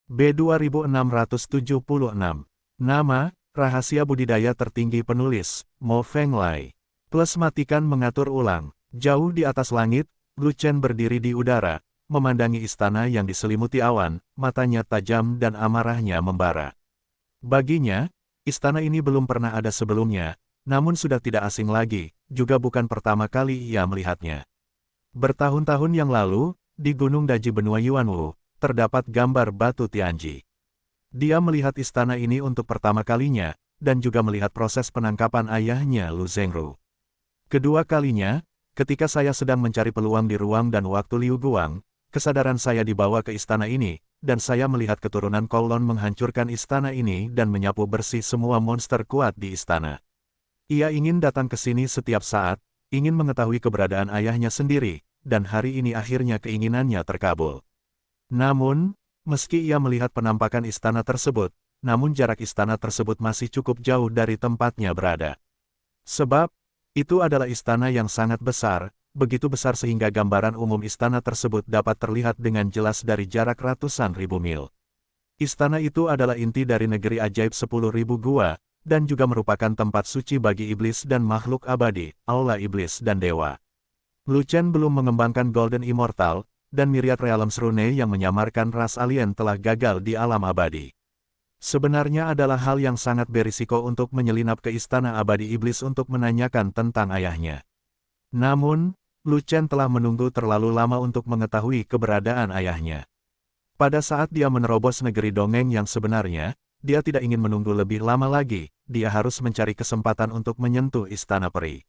B2676. Nama, rahasia budidaya tertinggi penulis, Mo Fenglai. Plus matikan mengatur ulang. Jauh di atas langit, Lu Chen berdiri di udara, memandangi istana yang diselimuti awan, matanya tajam dan amarahnya membara. Baginya, istana ini belum pernah ada sebelumnya, namun sudah tidak asing lagi, juga bukan pertama kali ia melihatnya. Bertahun-tahun yang lalu, di Gunung Daji benua Yuanwu, terdapat gambar batu Tianji. Dia melihat istana ini untuk pertama kalinya, dan juga melihat proses penangkapan ayahnya Lu Zhengru. Kedua kalinya, ketika saya sedang mencari peluang di ruang dan waktu Liu Guang, kesadaran saya dibawa ke istana ini, dan saya melihat keturunan Kowloon menghancurkan istana ini dan menyapu bersih semua monster kuat di istana. Ia ingin datang ke sini setiap saat, ingin mengetahui keberadaan ayahnya sendiri, dan hari ini akhirnya keinginannya terkabul. Namun, meski ia melihat penampakan istana tersebut, namun jarak istana tersebut masih cukup jauh dari tempatnya berada. Sebab, itu adalah istana yang sangat besar, begitu besar sehingga gambaran umum istana tersebut dapat terlihat dengan jelas dari jarak ratusan ribu mil. Istana itu adalah inti dari negeri ajaib 10.000 gua, dan juga merupakan tempat suci bagi iblis dan makhluk abadi, aula iblis dan dewa. Lu Chen belum mengembangkan Golden Immortal, dan Myriad Realms Rune yang menyamarkan ras alien telah gagal di alam abadi. Sebenarnya adalah hal yang sangat berisiko untuk menyelinap ke istana abadi iblis untuk menanyakan tentang ayahnya. Namun, Lu Chen telah menunggu terlalu lama untuk mengetahui keberadaan ayahnya. Pada saat dia menerobos negeri dongeng yang sebenarnya, dia tidak ingin menunggu lebih lama lagi, dia harus mencari kesempatan untuk menyentuh istana peri.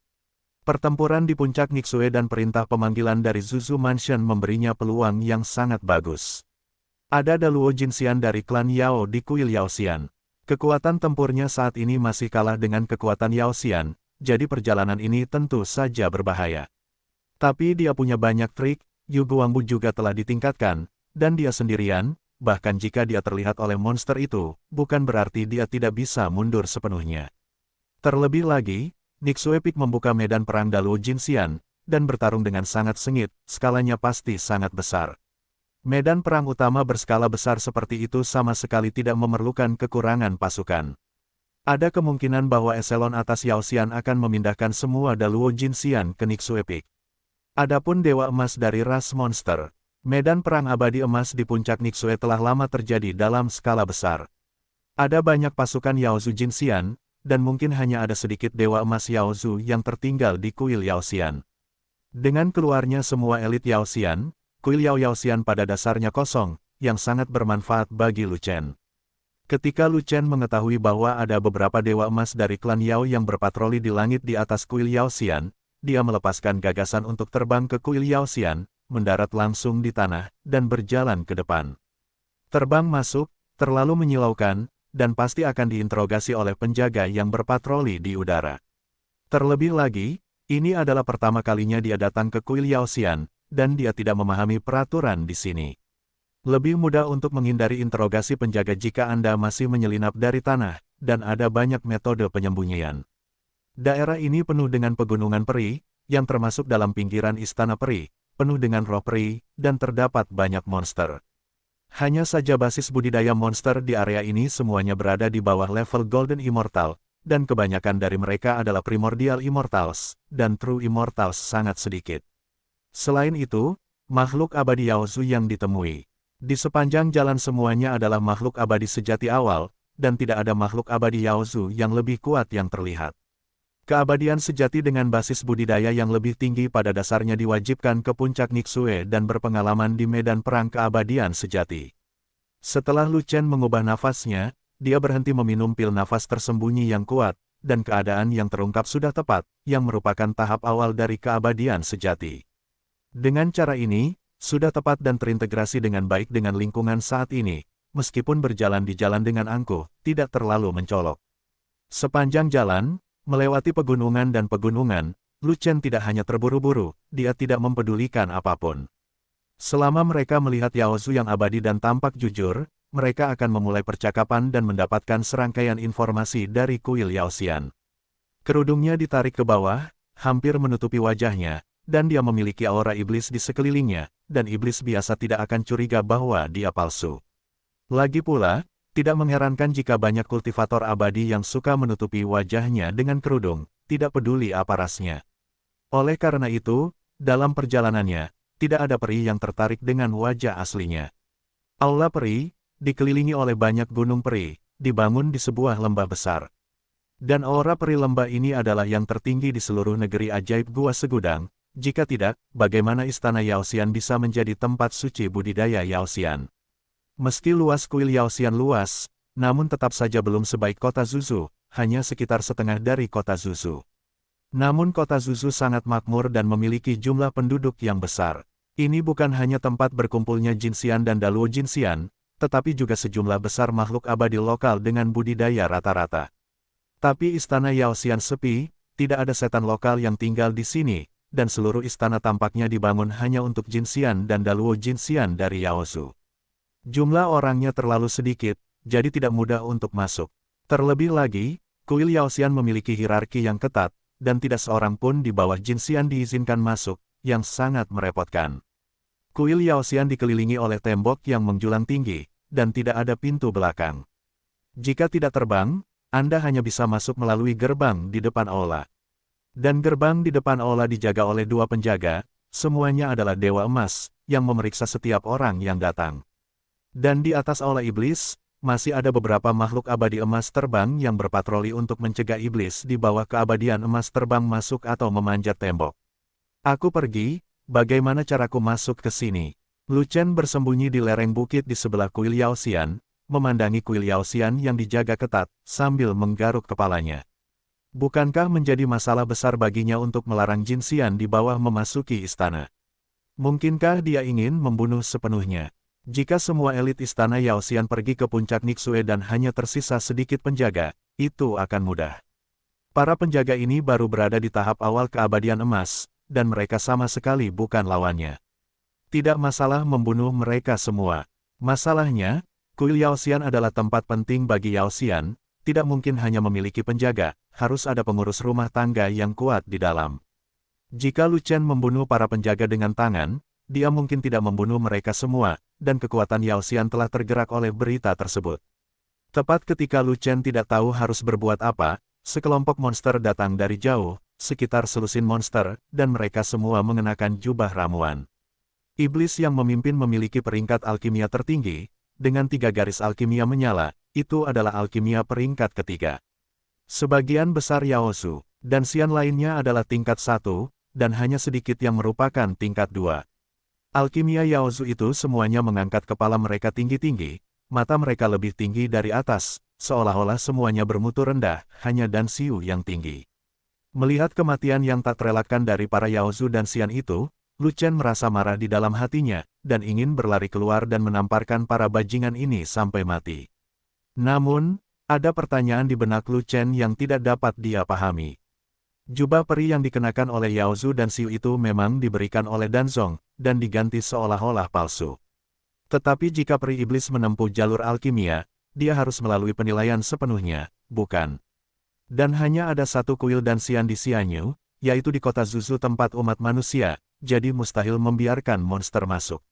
Pertempuran di puncak Nixue dan perintah pemanggilan dari Zuzu Mansion memberinya peluang yang sangat bagus. Ada Daluo Jinxian dari klan Yao di kuil Yaoxian. Kekuatan tempurnya saat ini masih kalah dengan kekuatan Yaoxian, jadi perjalanan ini tentu saja berbahaya. Tapi dia punya banyak trik, Yu Guangbu juga telah ditingkatkan, dan dia sendirian, bahkan jika dia terlihat oleh monster itu, bukan berarti dia tidak bisa mundur sepenuhnya. Terlebih lagi, Nixue Peak membuka medan perang Daluo Jinxian, dan bertarung dengan sangat sengit, skalanya pasti sangat besar. Medan perang utama berskala besar seperti itu sama sekali tidak memerlukan kekurangan pasukan. Ada kemungkinan bahwa eselon atas Yaoxian akan memindahkan semua Daluo Jinxian ke Nixue Peak. Adapun Dewa Emas dari ras monster, medan perang abadi emas di puncak Nixue telah lama terjadi dalam skala besar. Ada banyak pasukan Yaozu Jinxian, dan mungkin hanya ada sedikit Dewa Emas Yaozu yang tertinggal di kuil Yaoxian. Dengan keluarnya semua elit Yaoxian, kuil Yaoxian pada dasarnya kosong, yang sangat bermanfaat bagi Lu Chen. Ketika Lu Chen mengetahui bahwa ada beberapa dewa emas dari klan Yao yang berpatroli di langit di atas kuil Yaoxian, dia melepaskan gagasan untuk terbang ke kuil Yaoxian, mendarat langsung di tanah, dan berjalan ke depan. Terbang masuk, terlalu menyilaukan, dan pasti akan diinterogasi oleh penjaga yang berpatroli di udara. Terlebih lagi, ini adalah pertama kalinya dia datang ke kuil Yaoxian, dan dia tidak memahami peraturan di sini. Lebih mudah untuk menghindari interogasi penjaga jika Anda masih menyelinap dari tanah, dan ada banyak metode penyembunyian. Daerah ini penuh dengan pegunungan peri, yang termasuk dalam pinggiran istana peri, penuh dengan roh peri, dan terdapat banyak monster. Hanya saja basis budidaya monster di area ini semuanya berada di bawah level Golden Immortal, dan kebanyakan dari mereka adalah Primordial Immortals, dan True Immortals sangat sedikit. Selain itu, makhluk abadi Yaozu yang ditemui. Di sepanjang jalan semuanya adalah makhluk abadi sejati awal, dan tidak ada makhluk abadi Yaozu yang lebih kuat yang terlihat. Keabadian sejati dengan basis budidaya yang lebih tinggi pada dasarnya diwajibkan ke puncak Nixue dan berpengalaman di medan perang keabadian sejati. Setelah Lu Chen mengubah nafasnya, dia berhenti meminum pil nafas tersembunyi yang kuat, dan keadaan yang terungkap sudah tepat, yang merupakan tahap awal dari keabadian sejati. Dengan cara ini, sudah tepat dan terintegrasi dengan baik dengan lingkungan saat ini, meskipun berjalan di jalan dengan angkuh, tidak terlalu mencolok. Sepanjang jalan, melewati pegunungan dan pegunungan, Lu Chen tidak hanya terburu-buru, dia tidak mempedulikan apapun. Selama mereka melihat Yaozu yang abadi dan tampak jujur, mereka akan memulai percakapan dan mendapatkan serangkaian informasi dari kuil Yaoxian. Kerudungnya ditarik ke bawah, hampir menutupi wajahnya, dan dia memiliki aura iblis di sekelilingnya, dan iblis biasa tidak akan curiga bahwa dia palsu. Lagi pula, tidak mengherankan jika banyak kultivator abadi yang suka menutupi wajahnya dengan kerudung, tidak peduli apa rasnya. Oleh karena itu, dalam perjalanannya, tidak ada peri yang tertarik dengan wajah aslinya. Aula peri, dikelilingi oleh banyak gunung peri, dibangun di sebuah lembah besar. Dan aura peri lembah ini adalah yang tertinggi di seluruh negeri ajaib Gua Segudang. Jika tidak, bagaimana istana Yaoxian bisa menjadi tempat suci budidaya Yaoxian? Meski luas kuil Yaoxian luas, namun tetap saja belum sebaik kota Zuzu, hanya sekitar setengah dari kota Zuzu. Namun kota Zuzu sangat makmur dan memiliki jumlah penduduk yang besar. Ini bukan hanya tempat berkumpulnya Jinxian dan Daluo Jinxian, tetapi juga sejumlah besar makhluk abadi lokal dengan budidaya rata-rata. Tapi istana Yaoxian sepi, tidak ada setan lokal yang tinggal di sini, dan seluruh istana tampaknya dibangun hanya untuk Jinxian dan Daluo Jinxian dari Yaozu. Jumlah orangnya terlalu sedikit, jadi tidak mudah untuk masuk. Terlebih lagi, kuil Yaoxian memiliki hierarki yang ketat, dan tidak seorang pun di bawah Jinxian diizinkan masuk, yang sangat merepotkan. Kuil Yaoxian dikelilingi oleh tembok yang menjulang tinggi, dan tidak ada pintu belakang. Jika tidak terbang, Anda hanya bisa masuk melalui gerbang di depan aula. Dan gerbang di depan aula dijaga oleh dua penjaga, semuanya adalah Dewa Emas, yang memeriksa setiap orang yang datang. Dan di atas aula iblis, masih ada beberapa makhluk abadi emas terbang yang berpatroli untuk mencegah iblis di bawah keabadian emas terbang masuk atau memanjat tembok. Aku pergi, bagaimana caraku masuk ke sini? Lu Chen bersembunyi di lereng bukit di sebelah kuil Yaoxian, memandangi kuil Yaoxian yang dijaga ketat, sambil menggaruk kepalanya. Bukankah menjadi masalah besar baginya untuk melarang Jinxian di bawah memasuki istana? Mungkinkah dia ingin membunuh sepenuhnya? Jika semua elit istana Yaoxian pergi ke puncak Nixue dan hanya tersisa sedikit penjaga, itu akan mudah. Para penjaga ini baru berada di tahap awal keabadian emas, dan mereka sama sekali bukan lawannya. Tidak masalah membunuh mereka semua. Masalahnya, kuil Yaoxian adalah tempat penting bagi Yaoxian, tidak mungkin hanya memiliki penjaga, harus ada pengurus rumah tangga yang kuat di dalam. Jika Lu Chen membunuh para penjaga dengan tangan, dia mungkin tidak membunuh mereka semua, dan kekuatan Yaoxian telah tergerak oleh berita tersebut. Tepat ketika Lu Chen tidak tahu harus berbuat apa, sekelompok monster datang dari jauh, sekitar selusin monster, dan mereka semua mengenakan jubah ramuan. Iblis yang memimpin memiliki peringkat alkimia tertinggi, dengan 3 garis alkimia menyala, itu adalah alkimia peringkat ketiga. Sebagian besar Yaozu, dan Xian lainnya adalah tingkat 1, dan hanya sedikit yang merupakan tingkat 2. Alkimia Yaozu itu semuanya mengangkat kepala mereka tinggi-tinggi, mata mereka lebih tinggi dari atas, seolah-olah semuanya bermutu rendah, hanya Dan Xiu yang tinggi. Melihat kematian yang tak terelakkan dari para Yaozu dan Xian itu, Lu Chen merasa marah di dalam hatinya, dan ingin berlari keluar dan menamparkan para bajingan ini sampai mati. Namun, ada pertanyaan di benak Lu Chen yang tidak dapat dia pahami. Jubah peri yang dikenakan oleh Yaozu dan Xiu itu memang diberikan oleh Danzong, dan diganti seolah-olah palsu. Tetapi jika peri iblis menempuh jalur alkimia, dia harus melalui penilaian sepenuhnya, bukan? Dan hanya ada satu kuil dan Xian di Xianyu, yaitu di kota Zuzu tempat umat manusia, jadi mustahil membiarkan monster masuk.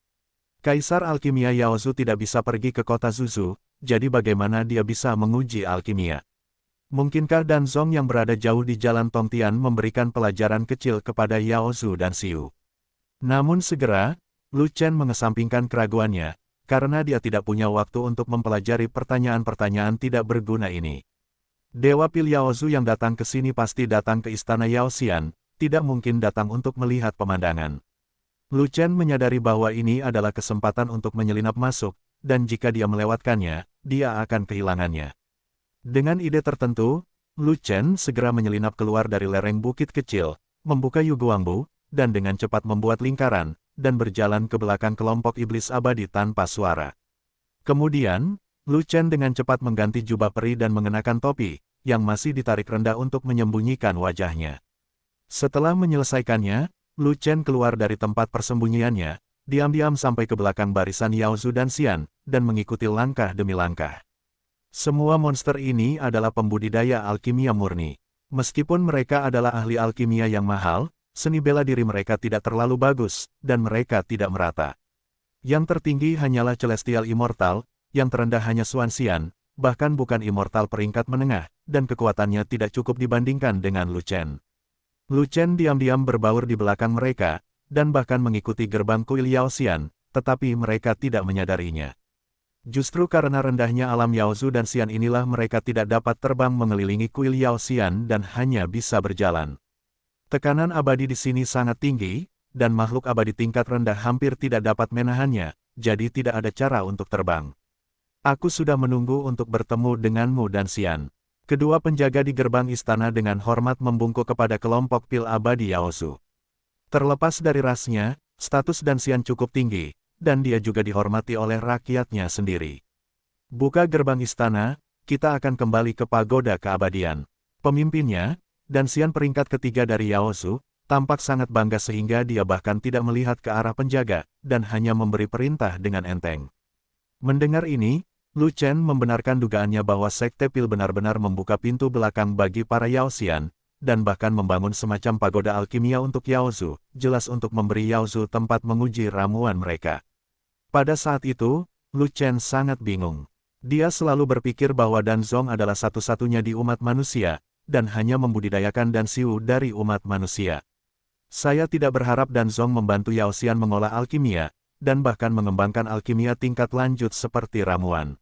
Kaisar alkimia Yaozu tidak bisa pergi ke kota Zuzu, jadi bagaimana dia bisa menguji alkimia? Mungkinkah Danzong yang berada jauh di jalan Tongtian memberikan pelajaran kecil kepada Yaozu dan Xiu? Namun segera, Lu Chen mengesampingkan keraguannya, karena dia tidak punya waktu untuk mempelajari pertanyaan-pertanyaan tidak berguna ini. Dewa Pil Yaozu yang datang ke sini pasti datang ke istana Yaoxian, tidak mungkin datang untuk melihat pemandangan. Lu Chen menyadari bahwa ini adalah kesempatan untuk menyelinap masuk, dan jika dia melewatkannya, dia akan kehilangannya. Dengan ide tertentu, Lu Chen segera menyelinap keluar dari lereng bukit kecil, membuka Yuguangbu, dan dengan cepat membuat lingkaran, dan berjalan ke belakang kelompok iblis abadi tanpa suara. Kemudian, Lu Chen dengan cepat mengganti jubah peri dan mengenakan topi, yang masih ditarik rendah untuk menyembunyikan wajahnya. Setelah menyelesaikannya, Lu Chen keluar dari tempat persembunyiannya, diam-diam sampai ke belakang barisan Yaozu dan Xian, dan mengikuti langkah demi langkah. Semua monster ini adalah pembudidaya alkimia murni. Meskipun mereka adalah ahli alkimia yang mahal, seni bela diri mereka tidak terlalu bagus, dan mereka tidak merata. Yang tertinggi hanyalah Celestial Immortal, yang terendah hanya Xuan Xian, bahkan bukan immortal peringkat menengah, dan kekuatannya tidak cukup dibandingkan dengan Lu Chen. Lu Chen diam-diam berbaur di belakang mereka, dan bahkan mengikuti gerbang kuil Yao Xian, tetapi mereka tidak menyadarinya. Justru karena rendahnya alam Yao Zu dan Xian inilah mereka tidak dapat terbang mengelilingi kuil Yao Xian dan hanya bisa berjalan. Tekanan abadi di sini sangat tinggi, dan makhluk abadi tingkat rendah hampir tidak dapat menahannya, jadi tidak ada cara untuk terbang. Aku sudah menunggu untuk bertemu denganmu dan Xian. Kedua penjaga di gerbang istana dengan hormat membungkuk kepada kelompok pil abadi Yao Zu. Terlepas dari rasnya, status dan Xian cukup tinggi, dan dia juga dihormati oleh rakyatnya sendiri. Buka gerbang istana, kita akan kembali ke pagoda keabadian. Pemimpinnya, dan Xian peringkat ketiga dari Yao Zu, tampak sangat bangga sehingga dia bahkan tidak melihat ke arah penjaga, dan hanya memberi perintah dengan enteng. Mendengar ini, Lu Chen membenarkan dugaannya bahwa Sekte Pil benar-benar membuka pintu belakang bagi para Yao Xian, dan bahkan membangun semacam pagoda alkimia untuk Yao Zu, jelas untuk memberi Yao Zu tempat menguji ramuan mereka. Pada saat itu, Lu Chen sangat bingung. Dia selalu berpikir bahwa Dan Zong adalah satu-satunya di umat manusia, dan hanya membudidayakan Dan Xiu dari umat manusia. Saya tidak berharap Dan Zong membantu Yao Xian mengolah alkimia, dan bahkan mengembangkan alkimia tingkat lanjut seperti ramuan.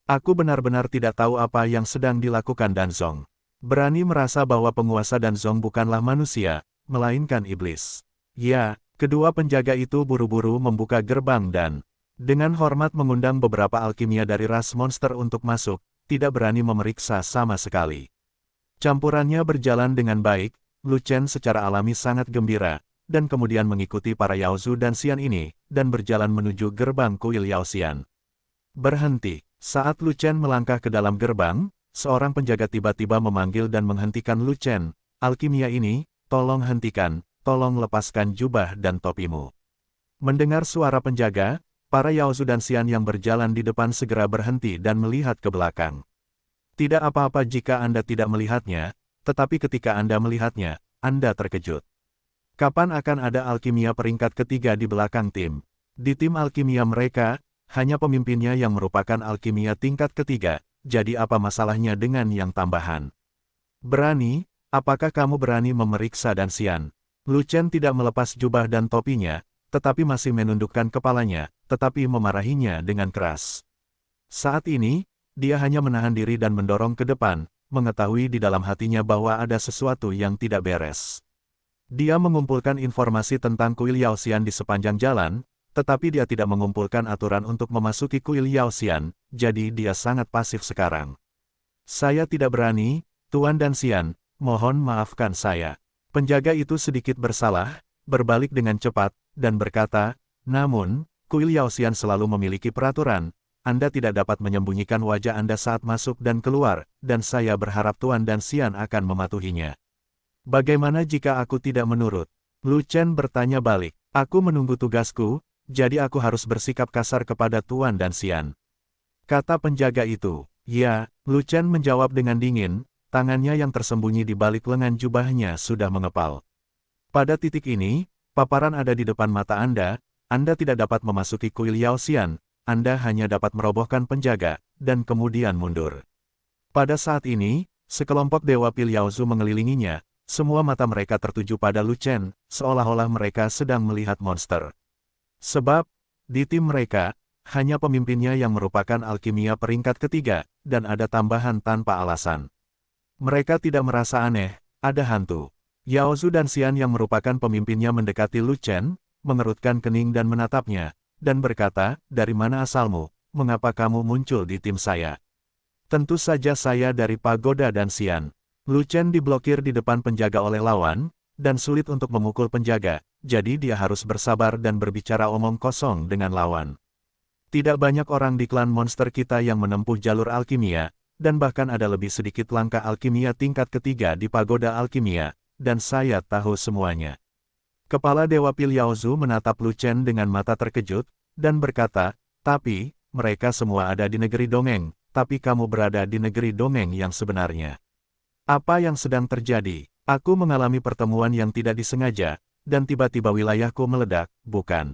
Aku benar-benar tidak tahu apa yang sedang dilakukan Dan Zong. Berani merasa bahwa penguasa Dan Zong bukanlah manusia, melainkan iblis. Ya, kedua penjaga itu buru-buru membuka gerbang dan, dengan hormat mengundang beberapa alkimia dari ras monster untuk masuk, tidak berani memeriksa sama sekali. Campurannya berjalan dengan baik. Lu Chen secara alami sangat gembira, dan kemudian mengikuti para Yao Zu dan Xian ini, dan berjalan menuju gerbang kuil Yao Xian. Berhenti. Saat Lu Chen melangkah ke dalam gerbang, seorang penjaga tiba-tiba memanggil dan menghentikan Lu Chen. Alkimia ini, tolong hentikan, tolong lepaskan jubah dan topimu. Mendengar suara penjaga, para Yao Zu dan Xian yang berjalan di depan segera berhenti dan melihat ke belakang. Tidak apa-apa jika Anda tidak melihatnya, tetapi ketika Anda melihatnya, Anda terkejut. Kapan akan ada alkimia peringkat ketiga di belakang tim? Di tim alkimia mereka, hanya pemimpinnya yang merupakan alkimia tingkat ketiga, jadi apa masalahnya dengan yang tambahan? Berani? Apakah kamu berani memeriksa Dan Xian? Lu Chen tidak melepas jubah dan topinya, tetapi masih menundukkan kepalanya, tetapi memarahinya dengan keras. Saat ini, dia hanya menahan diri dan mendorong ke depan, mengetahui di dalam hatinya bahwa ada sesuatu yang tidak beres. Dia mengumpulkan informasi tentang kuil Yao Xian di sepanjang jalan, tetapi dia tidak mengumpulkan aturan untuk memasuki kuil Yao Xian, jadi dia sangat pasif sekarang. Saya tidak berani, Tuan Dan Xian, mohon maafkan saya. Penjaga itu sedikit bersalah, berbalik dengan cepat, dan berkata, namun, kuil Yao Xian selalu memiliki peraturan. Anda tidak dapat menyembunyikan wajah Anda saat masuk dan keluar, dan saya berharap Tuan Dan Xian akan mematuhinya. Bagaimana jika aku tidak menurut? Lu Chen bertanya balik. Aku menunggu tugasku, jadi aku harus bersikap kasar kepada Tuan Dan Xian. Kata penjaga itu. Ya, Lu Chen menjawab dengan dingin, tangannya yang tersembunyi di balik lengan jubahnya sudah mengepal. Pada titik ini, paparan ada di depan mata Anda tidak dapat memasuki kuil Yao Xian. Anda hanya dapat merobohkan penjaga, dan kemudian mundur. Pada saat ini, sekelompok Dewa Pil Yao Zu mengelilinginya, semua mata mereka tertuju pada Lu Chen, seolah-olah mereka sedang melihat monster. Sebab, di tim mereka, hanya pemimpinnya yang merupakan alkimia peringkat ketiga, dan ada tambahan tanpa alasan. Mereka tidak merasa aneh, ada hantu. Yao Zu dan Xian yang merupakan pemimpinnya mendekati Lu Chen, mengerutkan kening dan menatapnya, dan berkata, dari mana asalmu, mengapa kamu muncul di tim saya? Tentu saja saya dari Pagoda Dan Xian. Lu Chen diblokir di depan penjaga oleh lawan, dan sulit untuk memukul penjaga, jadi dia harus bersabar dan berbicara omong kosong dengan lawan. Tidak banyak orang di klan monster kita yang menempuh jalur alkimia, dan bahkan ada lebih sedikit langkah alkimia tingkat ketiga di Pagoda Alkimia, dan saya tahu semuanya. Kepala Dewa Pil Yao Zu menatap Lu Chen dengan mata terkejut, dan berkata, tapi, mereka semua ada di negeri dongeng, tapi kamu berada di negeri dongeng yang sebenarnya. Apa yang sedang terjadi? Aku mengalami pertemuan yang tidak disengaja, dan tiba-tiba wilayahku meledak, bukan?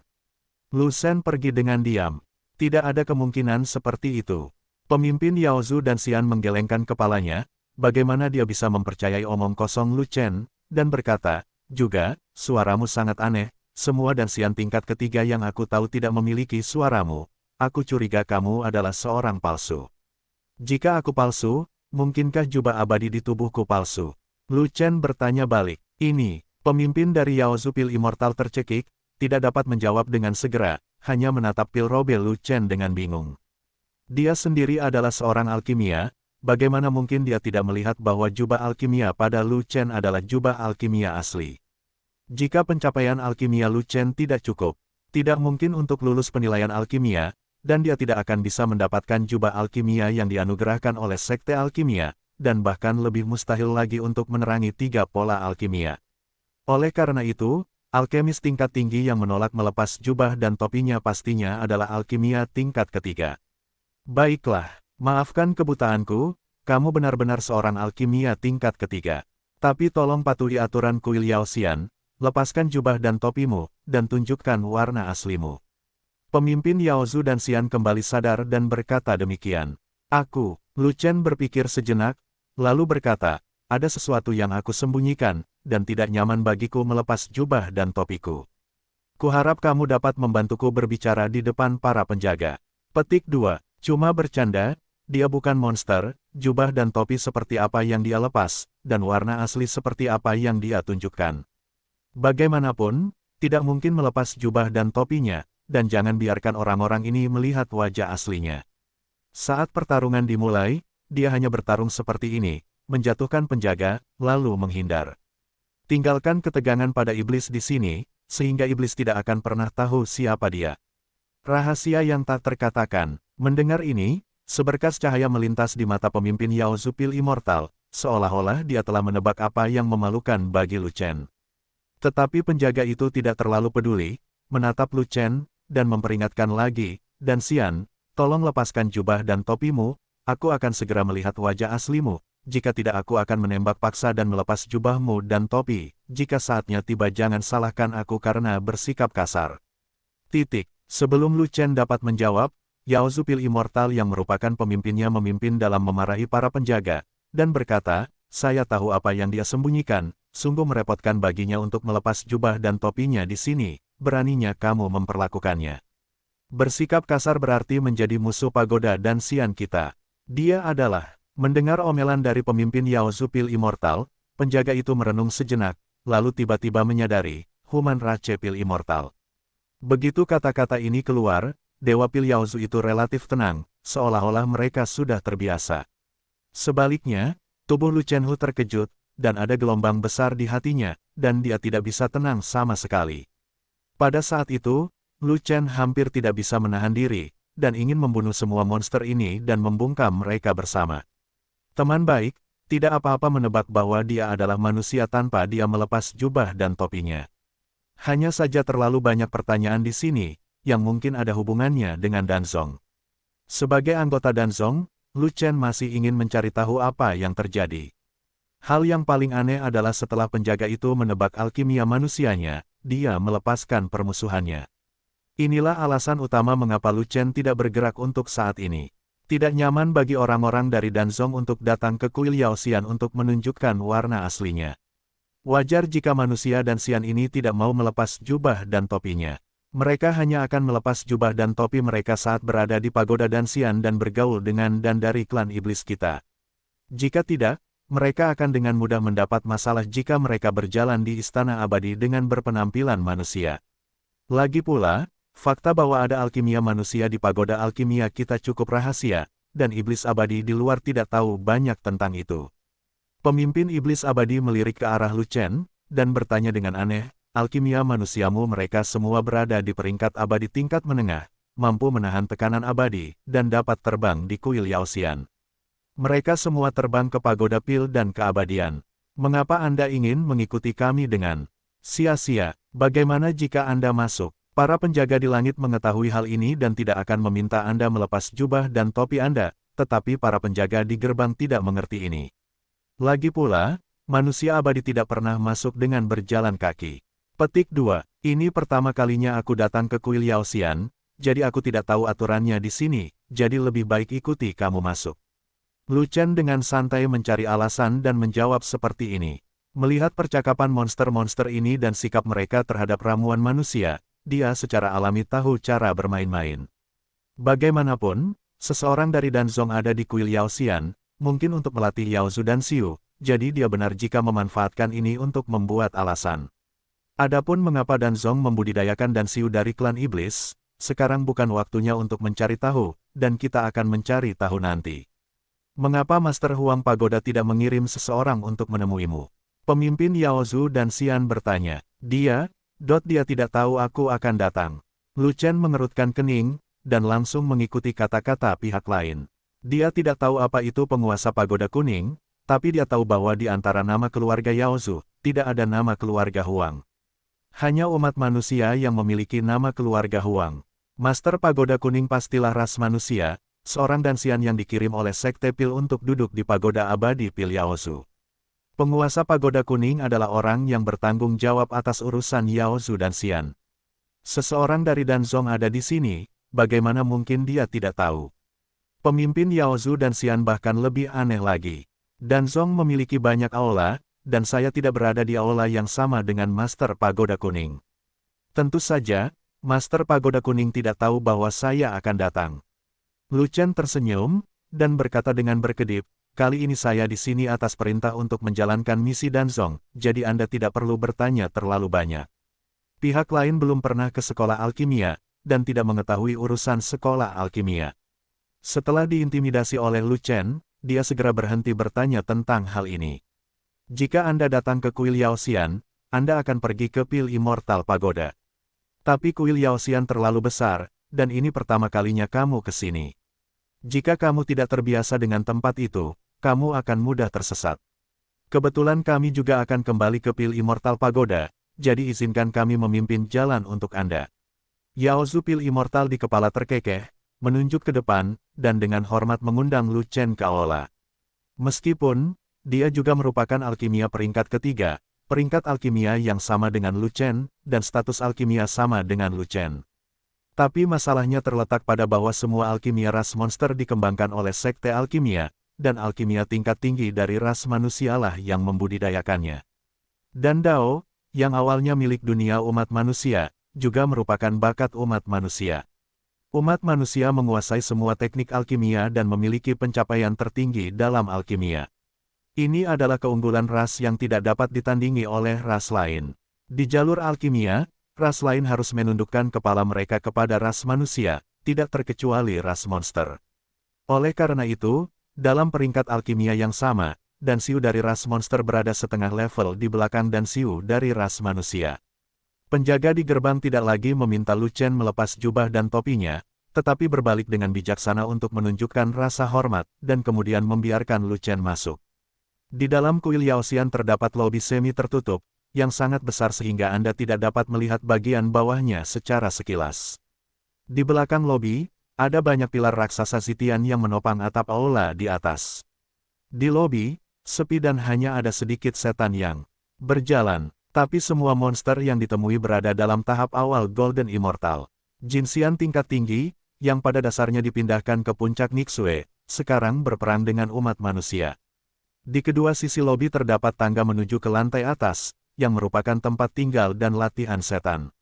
Lu Shen pergi dengan diam. Tidak ada kemungkinan seperti itu. Pemimpin Yaozu dan Xian menggelengkan kepalanya, bagaimana dia bisa mempercayai omong kosong Lu Chen, dan berkata, juga, suaramu sangat aneh, semua dan Xian tingkat ketiga yang aku tahu tidak memiliki suaramu. Aku curiga kamu adalah seorang palsu. Jika aku palsu, mungkinkah jubah abadi di tubuhku palsu? Lu Chen bertanya balik. Ini, pemimpin dari Yaozu Pil Immortal tercekik, tidak dapat menjawab dengan segera, hanya menatap Pil Robe Lu Chen dengan bingung. Dia sendiri adalah seorang alkimia, bagaimana mungkin dia tidak melihat bahwa jubah alkimia pada Lu Chen adalah jubah alkimia asli? Jika pencapaian alkimia Lu Chen tidak cukup, tidak mungkin untuk lulus penilaian alkimia, dan dia tidak akan bisa mendapatkan jubah alkimia yang dianugerahkan oleh Sekte Alkimia, dan bahkan lebih mustahil lagi untuk menerangi 3 pola alkimia. Oleh karena itu, alkemis tingkat tinggi yang menolak melepas jubah dan topinya pastinya adalah alkimia tingkat ketiga. Baiklah, maafkan kebutaanku, kamu benar-benar seorang alkimia tingkat ketiga. Tapi tolong patuhi aturan kuil Yao Xian, lepaskan jubah dan topimu, dan tunjukkan warna aslimu. Pemimpin Yaozu dan Xian kembali sadar dan berkata demikian. Aku, Lu Chen berpikir sejenak, lalu berkata, ada sesuatu yang aku sembunyikan, dan tidak nyaman bagiku melepas jubah dan topiku. Kuharap kamu dapat membantuku berbicara di depan para penjaga. Petik 2. Cuma bercanda, dia bukan monster, jubah dan topi seperti apa yang dia lepas, dan warna asli seperti apa yang dia tunjukkan. Bagaimanapun, tidak mungkin melepas jubah dan topinya, dan jangan biarkan orang-orang ini melihat wajah aslinya. Saat pertarungan dimulai, dia hanya bertarung seperti ini, menjatuhkan penjaga, lalu menghindar. Tinggalkan ketegangan pada iblis di sini, sehingga iblis tidak akan pernah tahu siapa dia. Rahasia yang tak terkatakan. Mendengar ini, seberkas cahaya melintas di mata pemimpin Yaozu Pil Immortal, seolah-olah dia telah menebak apa yang memalukan bagi Lu Chen. Tetapi penjaga itu tidak terlalu peduli, menatap Lu Chen, dan memperingatkan lagi, dan Xian, tolong lepaskan jubah dan topimu, aku akan segera melihat wajah aslimu, jika tidak aku akan menembak paksa dan melepas jubahmu dan topi, jika saatnya tiba jangan salahkan aku karena bersikap kasar. Titik. Sebelum Lu Chen dapat menjawab, Yaozu Pil Immortal yang merupakan pemimpinnya memimpin dalam memarahi para penjaga, dan berkata, saya tahu apa yang dia sembunyikan, sungguh merepotkan baginya untuk melepas jubah dan topinya di sini. Beraninya kamu memperlakukannya. Bersikap kasar berarti menjadi musuh pagoda dan Xian kita. Dia adalah, mendengar omelan dari pemimpin Yaozu Pil Immortal, penjaga itu merenung sejenak, lalu tiba-tiba menyadari, Human Rache Pil Immortal. Begitu kata-kata ini keluar, Dewa Pil Yaozu itu relatif tenang, seolah-olah mereka sudah terbiasa. Sebaliknya, tubuh Lu Chenhu terkejut, dan ada gelombang besar di hatinya, dan dia tidak bisa tenang sama sekali. Pada saat itu, Lu Chen hampir tidak bisa menahan diri, dan ingin membunuh semua monster ini dan membungkam mereka bersama. Teman baik, tidak apa-apa menebak bahwa dia adalah manusia tanpa dia melepas jubah dan topinya. Hanya saja terlalu banyak pertanyaan di sini, yang mungkin ada hubungannya dengan Danzong. Sebagai anggota Danzong, Lu Chen masih ingin mencari tahu apa yang terjadi. Hal yang paling aneh adalah setelah penjaga itu menebak alkimia manusianya, dia melepaskan permusuhannya. Inilah alasan utama mengapa Lu Chen tidak bergerak untuk saat ini. Tidak nyaman bagi orang-orang dari Danzong untuk datang ke kuil Yao Xian untuk menunjukkan warna aslinya. Wajar jika manusia dan Xian ini tidak mau melepas jubah dan topinya. Mereka hanya akan melepas jubah dan topi mereka saat berada di pagoda dan Xian dan bergaul dengan dan dari klan iblis kita. Jika tidak, mereka akan dengan mudah mendapat masalah jika mereka berjalan di istana abadi dengan berpenampilan manusia. Lagi pula, fakta bahwa ada alkimia manusia di pagoda alkimia kita cukup rahasia, dan iblis abadi di luar tidak tahu banyak tentang itu. Pemimpin iblis abadi melirik ke arah Lu Chen, dan bertanya dengan aneh, alkimia manusiamu mereka semua berada di peringkat abadi tingkat menengah, mampu menahan tekanan abadi, dan dapat terbang di kuil Yao Xian. Mereka semua terbang ke pagoda Pil dan keabadian. Mengapa Anda ingin mengikuti kami dengan sia-sia? Bagaimana jika Anda masuk? Para penjaga di langit mengetahui hal ini dan tidak akan meminta Anda melepas jubah dan topi Anda, tetapi para penjaga di gerbang tidak mengerti ini. Lagi pula, manusia abadi tidak pernah masuk dengan berjalan kaki. Petik 2. Ini pertama kalinya aku datang ke kuil Yao Xian, jadi aku tidak tahu aturannya di sini, jadi lebih baik ikuti kamu masuk. Lu Chen dengan santai mencari alasan dan menjawab seperti ini. Melihat percakapan monster-monster ini dan sikap mereka terhadap ramuan manusia, dia secara alami tahu cara bermain-main. Bagaimanapun, seseorang dari Danzong ada di kuil Yao Xian, mungkin untuk melatih Yao Zu dan Xiu, jadi dia benar jika memanfaatkan ini untuk membuat alasan. Adapun mengapa Danzong membudidayakan Dan Xiu dari klan iblis, sekarang bukan waktunya untuk mencari tahu, dan kita akan mencari tahu nanti. Mengapa Master Huang Pagoda tidak mengirim seseorang untuk menemuimu? Pemimpin Yao Zu dan Xian bertanya. Dia tidak tahu aku akan datang. Lu Chen mengerutkan kening, dan langsung mengikuti kata-kata pihak lain. Dia tidak tahu apa itu penguasa pagoda kuning, tapi dia tahu bahwa di antara nama keluarga Yao Zu, tidak ada nama keluarga Huang. Hanya umat manusia yang memiliki nama keluarga Huang. Master Pagoda Kuning pastilah ras manusia, seorang dansian yang dikirim oleh Sekte Pil untuk duduk di pagoda abadi Pil Yao Zu. Penguasa Pagoda Kuning adalah orang yang bertanggung jawab atas urusan Yao Zu dan Xian. Seseorang dari Danzong ada di sini, bagaimana mungkin dia tidak tahu? Pemimpin Yao Zu dan Xian bahkan lebih aneh lagi. Danzong memiliki banyak aula, dan saya tidak berada di aula yang sama dengan Master Pagoda Kuning. Tentu saja, Master Pagoda Kuning tidak tahu bahwa saya akan datang. Lu Chen tersenyum, dan berkata dengan berkedip, kali ini saya di sini atas perintah untuk menjalankan misi Danzong, jadi Anda tidak perlu bertanya terlalu banyak. Pihak lain belum pernah ke sekolah alkimia, dan tidak mengetahui urusan sekolah alkimia. Setelah diintimidasi oleh Lu Chen, dia segera berhenti bertanya tentang hal ini. Jika Anda datang ke kuil Yao Xian, Anda akan pergi ke Pil Immortal Pagoda. Tapi kuil Yao Xian terlalu besar, dan ini pertama kalinya kamu ke sini. Jika kamu tidak terbiasa dengan tempat itu, kamu akan mudah tersesat. Kebetulan kami juga akan kembali ke Pil Immortal Pagoda, jadi izinkan kami memimpin jalan untuk Anda. Yao Zu Pil Immortal di kepala terkekeh, menunjuk ke depan, dan dengan hormat mengundang Lu Chen ke aula. Meskipun, dia juga merupakan alkimia peringkat ketiga, peringkat alkimia yang sama dengan Lu Chen, dan status alkimia sama dengan Lu Chen. Tapi masalahnya terletak pada bahwa semua alkimia ras monster dikembangkan oleh sekte alkimia, dan alkimia tingkat tinggi dari ras manusialah yang membudidayakannya. Dan Dao, yang awalnya milik dunia umat manusia, juga merupakan bakat umat manusia. Umat manusia menguasai semua teknik alkimia dan memiliki pencapaian tertinggi dalam alkimia. Ini adalah keunggulan ras yang tidak dapat ditandingi oleh ras lain. Di jalur alkimia, ras lain harus menundukkan kepala mereka kepada ras manusia, tidak terkecuali ras monster. Oleh karena itu, dalam peringkat alkimia yang sama, Dan Xiu dari ras monster berada setengah level di belakang Dan Xiu dari ras manusia. Penjaga di gerbang tidak lagi meminta Lu Chen melepas jubah dan topinya, tetapi berbalik dengan bijaksana untuk menunjukkan rasa hormat, dan kemudian membiarkan Lu Chen masuk. Di dalam kuil Yao Xian terdapat lobi semi tertutup, yang sangat besar sehingga Anda tidak dapat melihat bagian bawahnya secara sekilas. Di belakang lobi, ada banyak pilar raksasa Zitian yang menopang atap aula di atas. Di lobi, sepi dan hanya ada sedikit setan yang berjalan. Tapi semua monster yang ditemui berada dalam tahap awal Golden Immortal. Jinxian tingkat tinggi, yang pada dasarnya dipindahkan ke puncak Nixue, sekarang berperang dengan umat manusia. Di kedua sisi lobi terdapat tangga menuju ke lantai atas, yang merupakan tempat tinggal dan latihan setan.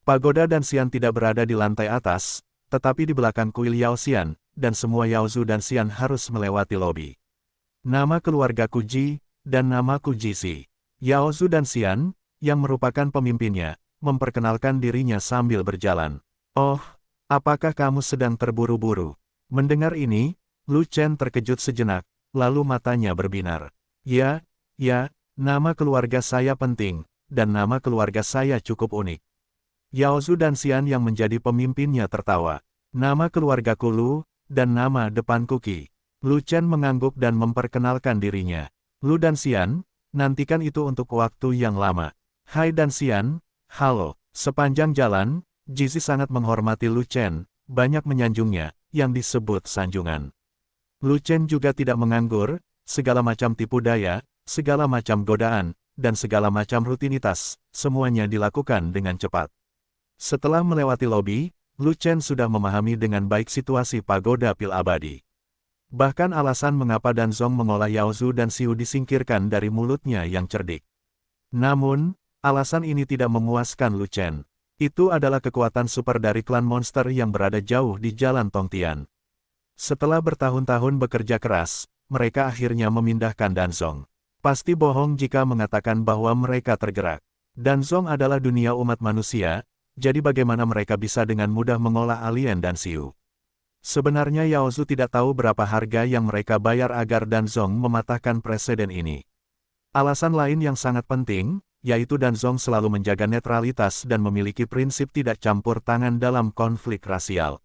Pagoda dan Xian tidak berada di lantai atas, tetapi di belakang kuil Yao Xian, dan semua Yao Zu dan Xian harus melewati lobi. Nama keluarga Kuji, dan nama Kujisi. Yao Zu dan Xian, yang merupakan pemimpinnya, memperkenalkan dirinya sambil berjalan. Oh, apakah kamu sedang terburu-buru? Mendengar ini, Lu Chen terkejut sejenak, lalu matanya berbinar. Ya, nama keluarga saya penting, dan nama keluarga saya cukup unik. Yao Zu dan Xian yang menjadi pemimpinnya tertawa. Nama keluargaku Lu, dan nama depanku Qi. Lu Chen mengangguk dan memperkenalkan dirinya. Lu dan Xian, nantikan itu untuk waktu yang lama. Hai dan Xian, halo. Sepanjang jalan, Jizi sangat menghormati Lu Chen, banyak menyanjungnya, yang disebut sanjungan. Lu Chen juga tidak menganggur, segala macam tipu daya, segala macam godaan, dan segala macam rutinitas, semuanya dilakukan dengan cepat. Setelah melewati lobi, Lu Chen sudah memahami dengan baik situasi pagoda pil abadi. Bahkan alasan mengapa Danzong mengolah Yao Zu dan Xiu disingkirkan dari mulutnya yang cerdik. Namun, alasan ini tidak memuaskan Lu Chen. Itu adalah kekuatan super dari klan monster yang berada jauh di Jalan Tongtian. Setelah bertahun-tahun bekerja keras, mereka akhirnya memindahkan Danzong. Pasti bohong jika mengatakan bahwa mereka tergerak. Danzong adalah dunia umat manusia, jadi bagaimana mereka bisa dengan mudah mengolah alien dan Xiu? Sebenarnya Yao Zu tidak tahu berapa harga yang mereka bayar agar Danzong mematahkan presiden ini. Alasan lain yang sangat penting, yaitu Danzong selalu menjaga netralitas dan memiliki prinsip tidak campur tangan dalam konflik rasial.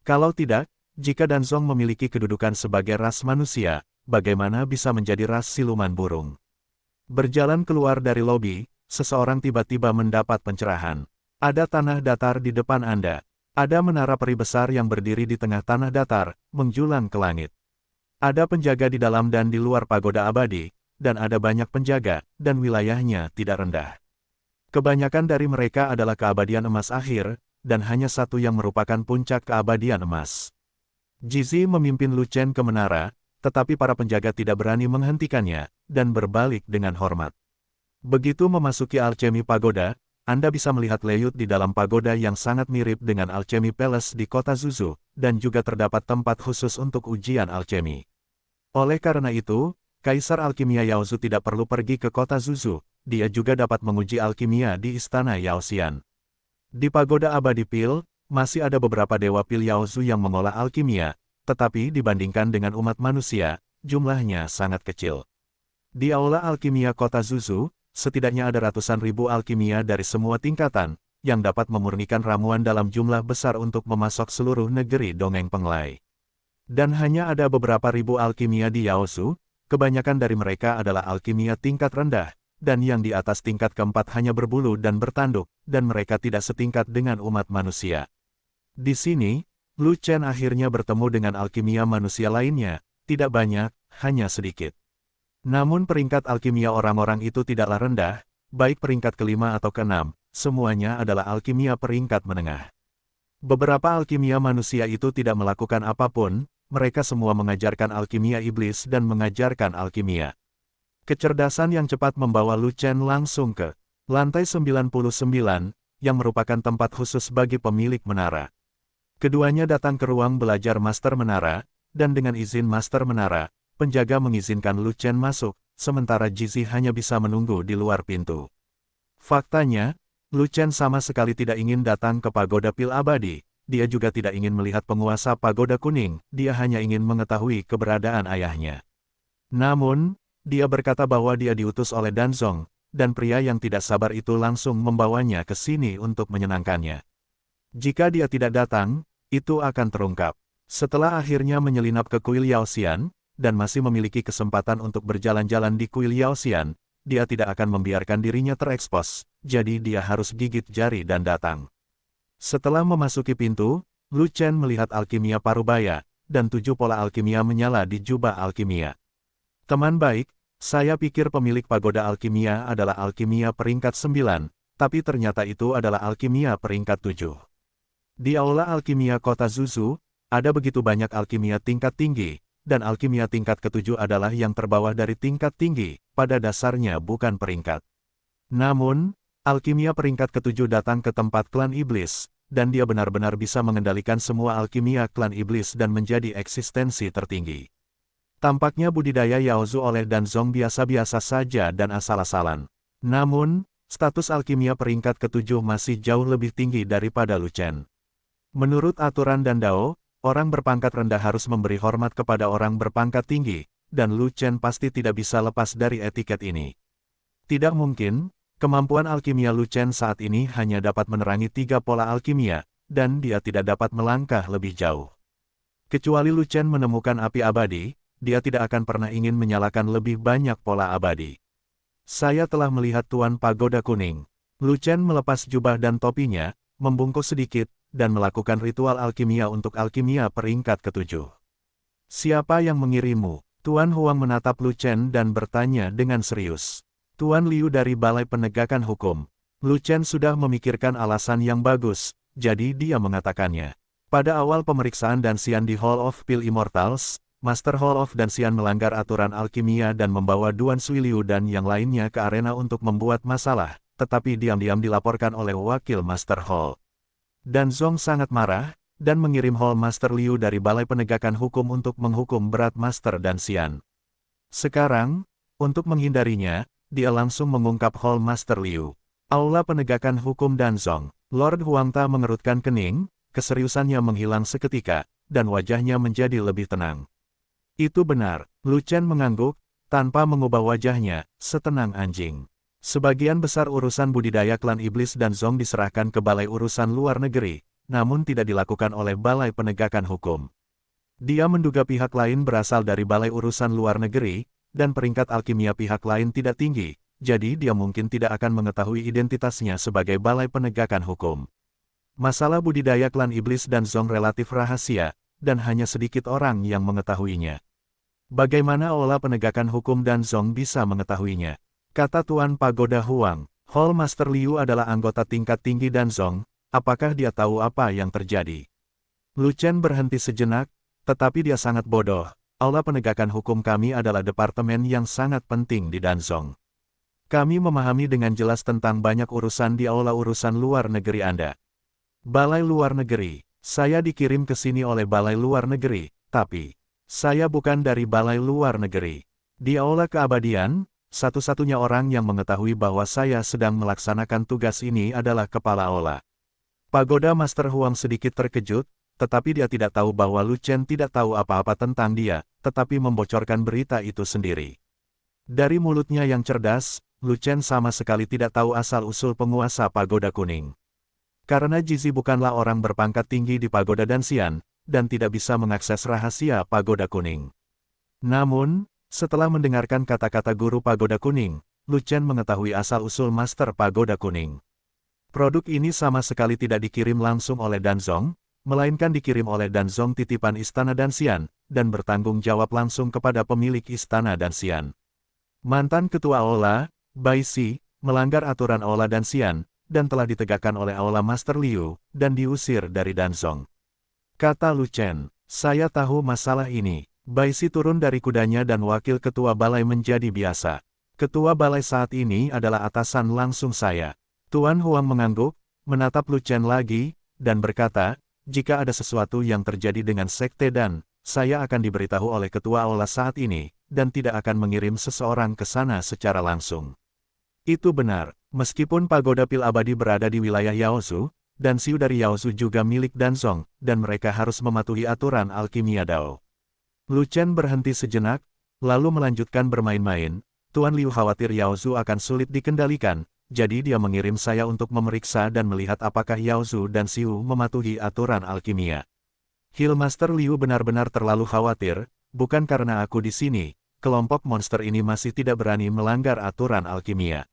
Kalau tidak, jika Danzong memiliki kedudukan sebagai ras manusia, bagaimana bisa menjadi ras siluman burung? Berjalan keluar dari lobi, seseorang tiba-tiba mendapat pencerahan. Ada tanah datar di depan Anda. Ada menara peri besar yang berdiri di tengah tanah datar, menjulang ke langit. Ada penjaga di dalam dan di luar pagoda abadi, dan ada banyak penjaga, dan wilayahnya tidak rendah. Kebanyakan dari mereka adalah keabadian emas akhir, dan hanya satu yang merupakan puncak keabadian emas. Jizi memimpin Lu Chen ke menara, tetapi para penjaga tidak berani menghentikannya, dan berbalik dengan hormat. Begitu memasuki alchemy pagoda, Anda bisa melihat layout di dalam pagoda yang sangat mirip dengan Alchemy Palace di kota Zuzu, dan juga terdapat tempat khusus untuk ujian alchemy. Oleh karena itu, Kaisar Alkimia Yao Zu tidak perlu pergi ke kota Zuzu, dia juga dapat menguji alkimia di istana Yao Xian. Di pagoda abadi pil, masih ada beberapa dewa pil Yao Zu yang mengolah alkimia, tetapi dibandingkan dengan umat manusia, jumlahnya sangat kecil. Di aula alkimia kota Zuzu, setidaknya ada ratusan ribu alkimia dari semua tingkatan, yang dapat memurnikan ramuan dalam jumlah besar untuk memasok seluruh negeri dongeng penglai. Dan hanya ada beberapa ribu alkimia di Yao Zu, kebanyakan dari mereka adalah alkimia tingkat rendah, dan yang di atas tingkat keempat hanya berbulu dan bertanduk, dan mereka tidak setingkat dengan umat manusia. Di sini, Lu Chen akhirnya bertemu dengan alkimia manusia lainnya, tidak banyak, hanya sedikit. Namun peringkat alkimia orang-orang itu tidaklah rendah, baik peringkat kelima atau keenam, semuanya adalah alkimia peringkat menengah. Beberapa alkimia manusia itu tidak melakukan apapun, mereka semua mengajarkan alkimia iblis dan mengajarkan alkimia. Kecerdasan yang cepat membawa Lu Chen langsung ke lantai 99, yang merupakan tempat khusus bagi pemilik menara. Keduanya datang ke ruang belajar Master Menara, dan dengan izin Master Menara, penjaga mengizinkan Lu Chen masuk, sementara Jizi hanya bisa menunggu di luar pintu. Faktanya, Lu Chen sama sekali tidak ingin datang ke pagoda pil abadi, dia juga tidak ingin melihat penguasa pagoda kuning, dia hanya ingin mengetahui keberadaan ayahnya. Namun, dia berkata bahwa dia diutus oleh Danzong, dan pria yang tidak sabar itu langsung membawanya ke sini untuk menyenangkannya. Jika dia tidak datang, itu akan terungkap. Setelah akhirnya menyelinap ke kuil Yao Xian, dan masih memiliki kesempatan untuk berjalan-jalan di kuil Yao Xian, dia tidak akan membiarkan dirinya terekspos, jadi dia harus gigit jari dan datang. Setelah memasuki pintu, Lu Chen melihat alkimia parubaya, dan 7 pola alkimia menyala di jubah alkimia. Teman baik, saya pikir pemilik pagoda alkimia adalah alkimia peringkat 9, tapi ternyata itu adalah alkimia peringkat 7. Di aula alkimia kota Zuzu, ada begitu banyak alkimia tingkat tinggi, dan alkimia tingkat ketujuh adalah yang terbawah dari tingkat tinggi, pada dasarnya bukan peringkat. Namun, alkimia peringkat ketujuh datang ke tempat klan iblis, dan dia benar-benar bisa mengendalikan semua alkimia klan iblis dan menjadi eksistensi tertinggi. Tampaknya budidaya Yao Zu oleh Danzong biasa-biasa saja dan asal-asalan. Namun, status alkimia peringkat ketujuh masih jauh lebih tinggi daripada Lu Chen. Menurut aturan Dan Dao, orang berpangkat rendah harus memberi hormat kepada orang berpangkat tinggi, dan Lu Chen pasti tidak bisa lepas dari etiket ini. Tidak mungkin, kemampuan alkimia Lu Chen saat ini hanya dapat menerangi 3 pola alkimia, dan dia tidak dapat melangkah lebih jauh. Kecuali Lu Chen menemukan api abadi, dia tidak akan pernah ingin menyalakan lebih banyak pola abadi. Saya telah melihat Tuan Pagoda Kuning. Lu Chen melepas jubah dan topinya, membungkuk sedikit, dan melakukan ritual alkimia untuk alkimia peringkat ketujuh. Siapa yang mengirimmu? Tuan Huang menatap Lu Chen dan bertanya dengan serius. Tuan Liu dari Balai Penegakan Hukum. Lu Chen sudah memikirkan alasan yang bagus, jadi dia mengatakannya. Pada awal pemeriksaan Dansian di Hall of Pill Immortals, Master Hall of Dansian melanggar aturan alkimia dan membawa Duan Suiliu dan yang lainnya ke arena untuk membuat masalah, tetapi diam-diam dilaporkan oleh wakil Master Hall. Dan Zong sangat marah, dan mengirim Hall Master Liu dari Balai Penegakan Hukum untuk menghukum berat Master Dansian. Sekarang, untuk menghindarinya, dia langsung mengungkap Hall Master Liu. Aula Penegakan Hukum Danzong, Lord Huangta mengerutkan kening, keseriusannya menghilang seketika, dan wajahnya menjadi lebih tenang. Itu benar, Lu Chen mengangguk, tanpa mengubah wajahnya, setenang anjing. Sebagian besar urusan budidaya klan iblis Danzong diserahkan ke Balai Urusan Luar Negeri, namun tidak dilakukan oleh Balai Penegakan Hukum. Dia menduga pihak lain berasal dari Balai Urusan Luar Negeri, dan peringkat alkimia pihak lain tidak tinggi, jadi dia mungkin tidak akan mengetahui identitasnya sebagai Balai Penegakan Hukum. Masalah budidaya klan iblis Danzong relatif rahasia, dan hanya sedikit orang yang mengetahuinya. Bagaimana Aula Penegakan Hukum Danzong bisa mengetahuinya? Kata Tuan Pagoda Huang, Hall Master Liu adalah anggota tingkat tinggi Danzong, apakah dia tahu apa yang terjadi? Lu Chen berhenti sejenak, tetapi dia sangat bodoh. Aula Penegakan Hukum kami adalah departemen yang sangat penting di Danzong. Kami memahami dengan jelas tentang banyak urusan di Aula Urusan Luar Negeri Anda. Balai Luar Negeri, saya dikirim ke sini oleh Balai Luar Negeri, tapi saya bukan dari Balai Luar Negeri. Di Aula Keabadian, satu-satunya orang yang mengetahui bahwa saya sedang melaksanakan tugas ini adalah Kepala Aula. Pagoda Master Huang sedikit terkejut, tetapi dia tidak tahu bahwa Lu Chen tidak tahu apa-apa tentang dia, tetapi membocorkan berita itu sendiri. Dari mulutnya yang cerdas, Lu Chen sama sekali tidak tahu asal-usul penguasa Pagoda Kuning. Karena Jizi bukanlah orang berpangkat tinggi di Pagoda Dansian, dan tidak bisa mengakses rahasia Pagoda Kuning. Namun, setelah mendengarkan kata-kata guru Pagoda Kuning, Lu Chen mengetahui asal-usul Master Pagoda Kuning. Produk ini sama sekali tidak dikirim langsung oleh Danzong, melainkan dikirim oleh Danzong titipan Istana Dansian, dan bertanggung jawab langsung kepada pemilik Istana Dansian. Mantan Ketua Aula, Bai Si, melanggar aturan Aula Dansian, dan telah ditegakkan oleh Aula Master Liu, dan diusir dari Danzong. Kata Lu Chen, saya tahu masalah ini. Bai Si turun dari kudanya dan wakil ketua balai menjadi biasa. Ketua balai saat ini adalah atasan langsung saya. Tuan Huang mengangguk, menatap Lu Chen lagi, dan berkata, jika ada sesuatu yang terjadi dengan sekte dan, saya akan diberitahu oleh ketua Aula saat ini, dan tidak akan mengirim seseorang ke sana secara langsung. Itu benar, meskipun Pagoda Pil Abadi berada di wilayah Yaozu, dan Siu dari Yaozu juga milik Danzong, dan mereka harus mematuhi aturan alkimia Dao. Lu Chen berhenti sejenak, lalu melanjutkan bermain-main. Tuan Liu khawatir Yaozu akan sulit dikendalikan, jadi dia mengirim saya untuk memeriksa dan melihat apakah Yaozu dan Siu mematuhi aturan alkimia. Master Liu benar-benar terlalu khawatir, bukan karena aku di sini, kelompok monster ini masih tidak berani melanggar aturan alkimia.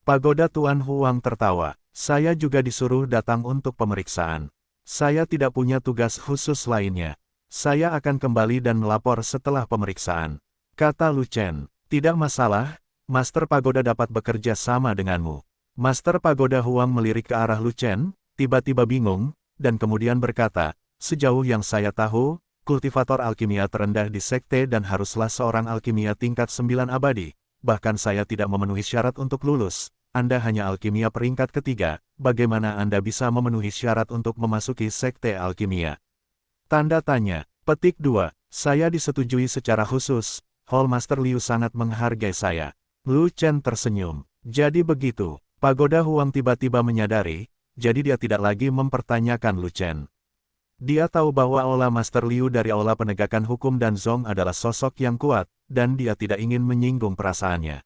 Pagoda Tuan Huang tertawa, saya juga disuruh datang untuk pemeriksaan. Saya tidak punya tugas khusus lainnya. Saya akan kembali dan melapor setelah pemeriksaan. Kata Lu Chen, tidak masalah, Master Pagoda dapat bekerja sama denganmu. Master Pagoda Huang melirik ke arah Lu Chen, tiba-tiba bingung, dan kemudian berkata, sejauh yang saya tahu, kultivator alkimia terendah di sekte dan haruslah seorang alkimia tingkat 9 abadi. Bahkan saya tidak memenuhi syarat untuk lulus. Anda hanya alkimia peringkat ketiga, bagaimana Anda bisa memenuhi syarat untuk memasuki sekte alkimia? Tanda tanya, petik 2, saya disetujui secara khusus, Hall Master Liu sangat menghargai saya. Lu Chen tersenyum, jadi begitu, Pagoda Huang tiba-tiba menyadari, jadi dia tidak lagi mempertanyakan Lu Chen. Dia tahu bahwa Aula Master Liu dari Aula Penegakan Hukum Danzong adalah sosok yang kuat, dan dia tidak ingin menyinggung perasaannya.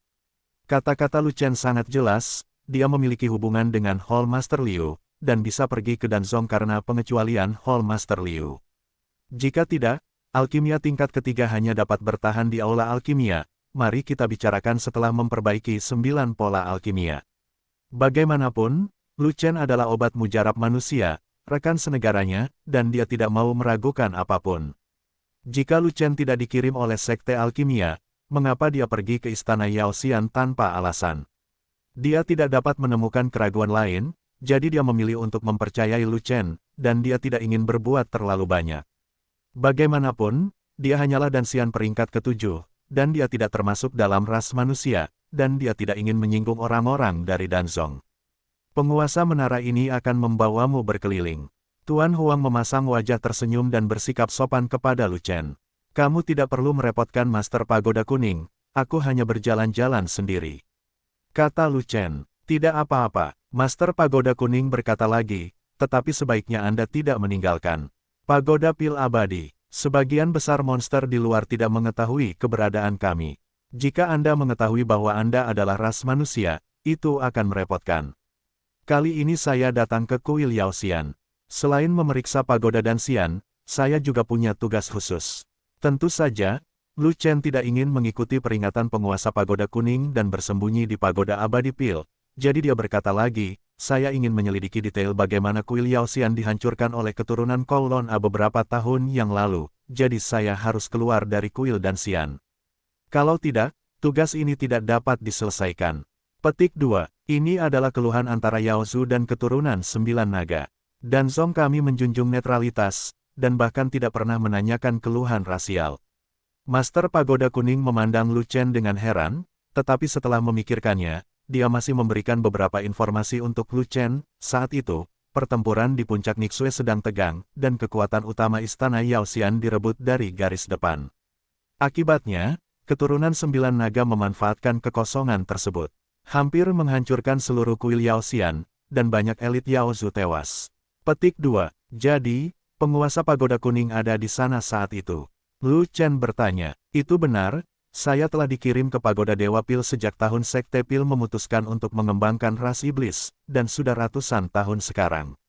Kata-kata Lu Chen sangat jelas, dia memiliki hubungan dengan Hall Master Liu, dan bisa pergi ke Danzong karena pengecualian Hall Master Liu. Jika tidak, alkimia tingkat ketiga hanya dapat bertahan di Aula Alkimia, mari kita bicarakan setelah memperbaiki 9 pola alkimia. Bagaimanapun, Lu Chen adalah obat mujarab manusia, rekan senegaranya, dan dia tidak mau meragukan apapun. Jika Lu Chen tidak dikirim oleh sekte alkimia, mengapa dia pergi ke istana Yao Xian tanpa alasan? Dia tidak dapat menemukan keraguan lain, jadi dia memilih untuk mempercayai Lu Chen, dan dia tidak ingin berbuat terlalu banyak. Bagaimanapun, dia hanyalah Danxian peringkat ke-7, dan dia tidak termasuk dalam ras manusia, dan dia tidak ingin menyinggung orang-orang dari Danzong. Penguasa menara ini akan membawamu berkeliling. Tuan Huang memasang wajah tersenyum dan bersikap sopan kepada Lu Chen. Kamu tidak perlu merepotkan Master Pagoda Kuning, aku hanya berjalan-jalan sendiri. Kata Lu Chen. Tidak apa-apa, Master Pagoda Kuning berkata lagi, tetapi sebaiknya Anda tidak meninggalkan Pagoda Pil Abadi. Sebagian besar monster di luar tidak mengetahui keberadaan kami. Jika Anda mengetahui bahwa Anda adalah ras manusia, itu akan merepotkan. Kali ini saya datang ke Kuil Yaoxian. Selain memeriksa Pagoda Danxian, saya juga punya tugas khusus. Tentu saja, Lu Chen tidak ingin mengikuti peringatan penguasa Pagoda Kuning dan bersembunyi di Pagoda Abadi Pil. Jadi dia berkata lagi, saya ingin menyelidiki detail bagaimana Kuil Yaoxian dihancurkan oleh keturunan Kowloon A beberapa tahun yang lalu, jadi saya harus keluar dari Kuil Danxian. Kalau tidak, tugas ini tidak dapat diselesaikan. Petik 2. Ini adalah keluhan antara Yaozu dan keturunan 9 naga. Danzong kami menjunjung netralitas, dan bahkan tidak pernah menanyakan keluhan rasial. Master Pagoda Kuning memandang Lu Chen dengan heran, tetapi setelah memikirkannya, dia masih memberikan beberapa informasi untuk Lu Chen. Saat itu, pertempuran di puncak Nixue sedang tegang, dan kekuatan utama istana Yaoxian direbut dari garis depan. Akibatnya, keturunan 9 naga memanfaatkan kekosongan tersebut. Hampir menghancurkan seluruh kuil Yaoxian, dan banyak elit Yaozu tewas. Petik 2. Jadi, penguasa Pagoda Kuning ada di sana saat itu. Lu Chen bertanya, itu benar, saya telah dikirim ke Pagoda Dewa Pil sejak tahun Sekte Pil memutuskan untuk mengembangkan ras iblis, dan sudah ratusan tahun sekarang.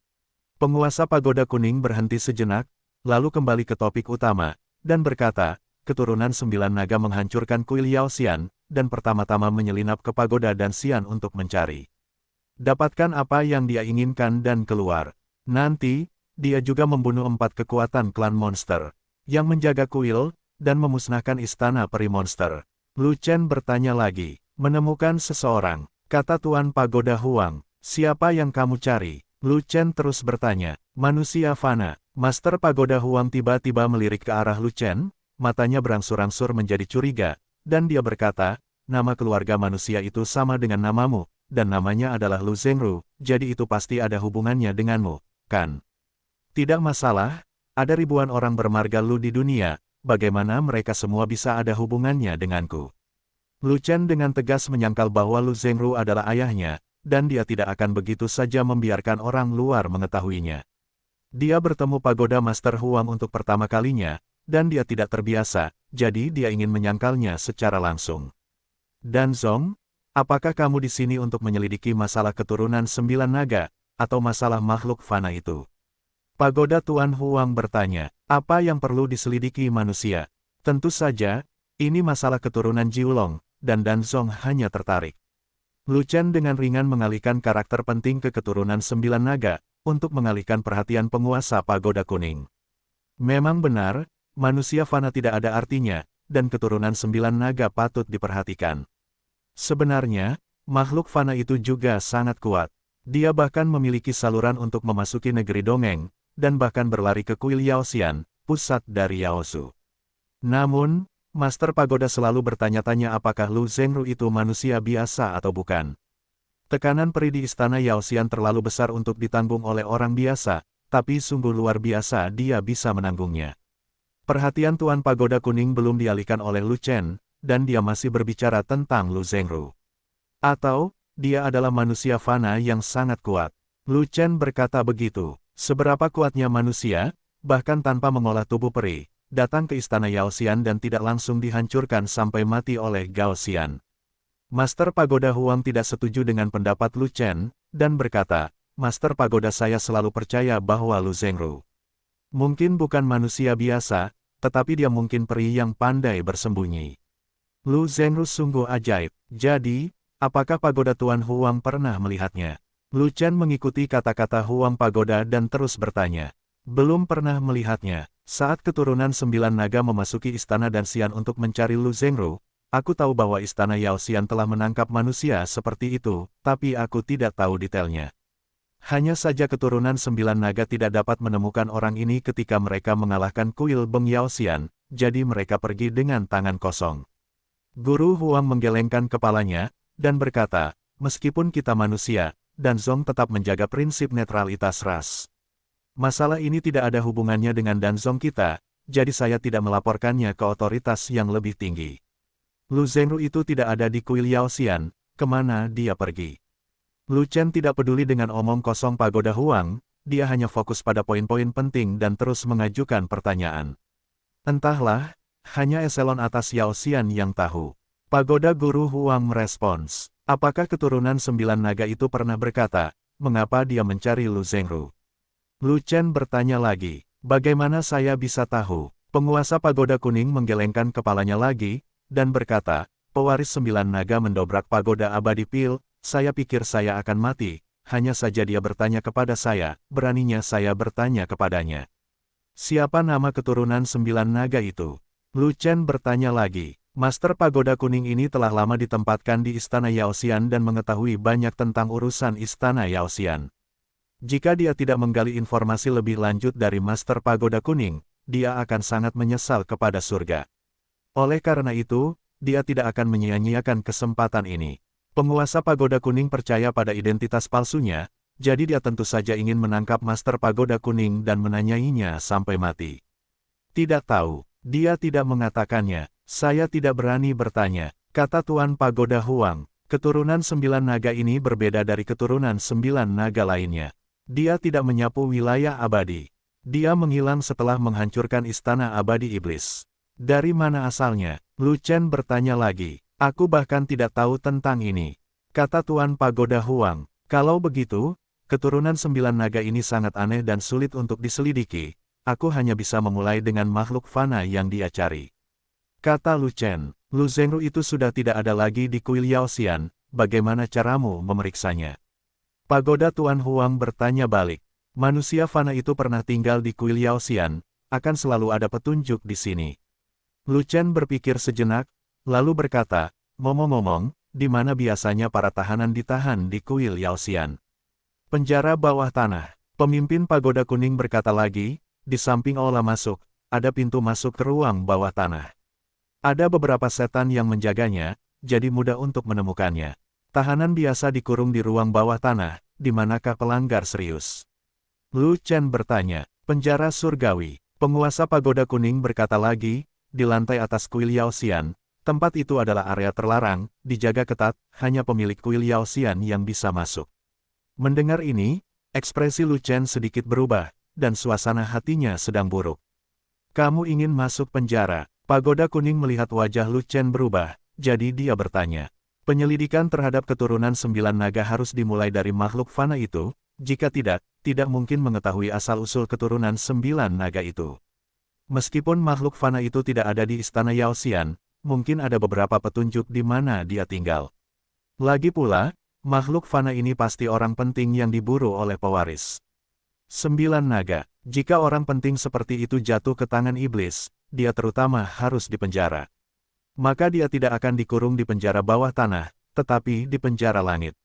Penguasa Pagoda Kuning berhenti sejenak, lalu kembali ke topik utama, dan berkata, keturunan 9 naga menghancurkan kuil Yaoxian, dan pertama-tama menyelinap ke Pagoda Danxian untuk mencari. Dapatkan apa yang dia inginkan dan keluar. Nanti, dia juga membunuh 4 kekuatan klan monster, yang menjaga kuil, dan memusnahkan istana peri monster. Lu Chen bertanya lagi, menemukan seseorang, kata Tuan Pagoda Huang, siapa yang kamu cari? Lu Chen terus bertanya, manusia fana. Master Pagoda Huang tiba-tiba melirik ke arah Lu Chen, matanya berangsur-angsur menjadi curiga, dan dia berkata, nama keluarga manusia itu sama dengan namamu, dan namanya adalah Lu Zhengru, jadi itu pasti ada hubungannya denganmu, kan? Tidak masalah, ada ribuan orang bermarga Lu di dunia, bagaimana mereka semua bisa ada hubungannya denganku? Lu Chen dengan tegas menyangkal bahwa Lu Zhengru adalah ayahnya, dan dia tidak akan begitu saja membiarkan orang luar mengetahuinya. Dia bertemu Pagoda Master Huang untuk pertama kalinya, dan dia tidak terbiasa, jadi dia ingin menyangkalnya secara langsung. Danzong, apakah kamu di sini untuk menyelidiki masalah keturunan 9 naga, atau masalah makhluk fana itu? Pagoda Tuan Huang bertanya, apa yang perlu diselidiki manusia? Tentu saja, ini masalah keturunan Jiulong, dan Danzong hanya tertarik. Lu Chen dengan ringan mengalihkan karakter penting ke keturunan 9 naga, untuk mengalihkan perhatian penguasa Pagoda Kuning. Memang benar, manusia fana tidak ada artinya, dan keturunan 9 naga patut diperhatikan. Sebenarnya, makhluk fana itu juga sangat kuat. Dia bahkan memiliki saluran untuk memasuki negeri dongeng, dan bahkan berlari ke kuil Yaoxian, pusat dari Yaozu. Namun, Master Pagoda selalu bertanya-tanya apakah Lu Zhengru itu manusia biasa atau bukan. Tekanan peri di istana Yaoxian terlalu besar untuk ditanggung oleh orang biasa, tapi sungguh luar biasa dia bisa menanggungnya. Perhatian Tuan Pagoda Kuning belum dialihkan oleh Lu Chen, dan dia masih berbicara tentang Lu Zhengru. Atau, dia adalah manusia fana yang sangat kuat. Lu Chen berkata begitu. Seberapa kuatnya manusia, bahkan tanpa mengolah tubuh peri, datang ke istana Yaoxian dan tidak langsung dihancurkan sampai mati oleh Gao Xian. Master Pagoda Huang tidak setuju dengan pendapat Lu Chen, dan berkata, Master Pagoda saya selalu percaya bahwa Lu Zhengru mungkin bukan manusia biasa, tetapi dia mungkin peri yang pandai bersembunyi. Lu Zhengru sungguh ajaib, jadi, apakah Pagoda Tuan Huang pernah melihatnya? Lu Chen mengikuti kata-kata Huang Pagoda dan terus bertanya. Belum pernah melihatnya. Saat keturunan 9 naga memasuki istana Danxian untuk mencari Lu Zhengru, aku tahu bahwa istana Yaoxian telah menangkap manusia seperti itu, tapi aku tidak tahu detailnya. Hanya saja keturunan 9 naga tidak dapat menemukan orang ini ketika mereka mengalahkan kuil Beng Yaoxian, jadi mereka pergi dengan tangan kosong. Guru Huang menggelengkan kepalanya, dan berkata, meskipun kita manusia, Dan Zong tetap menjaga prinsip netralitas ras. Masalah ini tidak ada hubungannya dengan Dan Zong kita, jadi saya tidak melaporkannya ke otoritas yang lebih tinggi. Lu Zhengru itu tidak ada di kuil Yaoxian, kemana dia pergi? Lu Chen tidak peduli dengan omong kosong Pagoda Huang, dia hanya fokus pada poin-poin penting dan terus mengajukan pertanyaan. Entahlah, hanya eselon atas Yaoxian yang tahu. Pagoda Guru Huang merespons, apakah keturunan 9 naga itu pernah berkata, mengapa dia mencari Lu Zhengru? Lu Chen bertanya lagi, bagaimana saya bisa tahu? Penguasa Pagoda Kuning menggelengkan kepalanya lagi, dan berkata, pewaris 9 naga mendobrak Pagoda Abadi Pil, saya pikir saya akan mati, hanya saja dia bertanya kepada saya, beraninya saya bertanya kepadanya. Siapa nama keturunan 9 naga itu? Lu Chen bertanya lagi, Master Pagoda Kuning ini telah lama ditempatkan di Istana Yaoxian dan mengetahui banyak tentang urusan Istana Yaoxian. Jika dia tidak menggali informasi lebih lanjut dari Master Pagoda Kuning, dia akan sangat menyesal kepada surga. Oleh karena itu, dia tidak akan menyia-nyiakan kesempatan ini. Penguasa Pagoda Kuning percaya pada identitas palsunya, jadi dia tentu saja ingin menangkap Master Pagoda Kuning dan menanyainya sampai mati. Tidak tahu, dia tidak mengatakannya, saya tidak berani bertanya, kata Tuan Pagoda Huang. Keturunan 9 naga ini berbeda dari keturunan 9 naga lainnya. Dia tidak menyapu wilayah abadi. Dia menghilang setelah menghancurkan Istana Abadi Iblis. Dari mana asalnya? Lu Chen bertanya lagi. Aku bahkan tidak tahu tentang ini. Kata Tuan Pagoda Huang. Kalau begitu, keturunan 9 naga ini sangat aneh dan sulit untuk diselidiki. Aku hanya bisa memulai dengan makhluk fana yang dia cari. Kata Lu Chen. Lu Zhengru itu sudah tidak ada lagi di kuil Yaoxian. Bagaimana caramu memeriksanya? Pagoda Tuan Huang bertanya balik. Manusia fana itu pernah tinggal di kuil Yaoxian. Akan selalu ada petunjuk di sini. Lu Chen berpikir sejenak, lalu berkata, ngomong-ngomong, di mana biasanya para tahanan ditahan di kuil Yaoxian? Penjara bawah tanah. Pemimpin Pagoda Kuning berkata lagi, di samping aula masuk, ada pintu masuk ke ruang bawah tanah. Ada beberapa setan yang menjaganya, jadi mudah untuk menemukannya. Tahanan biasa dikurung di ruang bawah tanah, di manakah pelanggar serius? Lu Chen bertanya, penjara surgawi. Penguasa Pagoda Kuning berkata lagi, di lantai atas kuil Yaoxian, tempat itu adalah area terlarang, dijaga ketat, hanya pemilik kuil Yaoxian yang bisa masuk. Mendengar ini, ekspresi Lu Chen sedikit berubah, dan suasana hatinya sedang buruk. Kamu ingin masuk penjara? Pagoda Kuning melihat wajah Lu Chen berubah, jadi dia bertanya. Penyelidikan terhadap keturunan 9 naga harus dimulai dari makhluk fana itu, jika tidak mungkin mengetahui asal-usul keturunan 9 naga itu. Meskipun makhluk fana itu tidak ada di Istana Yaoxian, mungkin ada beberapa petunjuk di mana dia tinggal. Lagi pula, makhluk fana ini pasti orang penting yang diburu oleh pewaris. 9 naga, jika orang penting seperti itu jatuh ke tangan iblis, dia terutama harus dipenjara. Maka dia tidak akan dikurung di penjara bawah tanah, tetapi di penjara langit.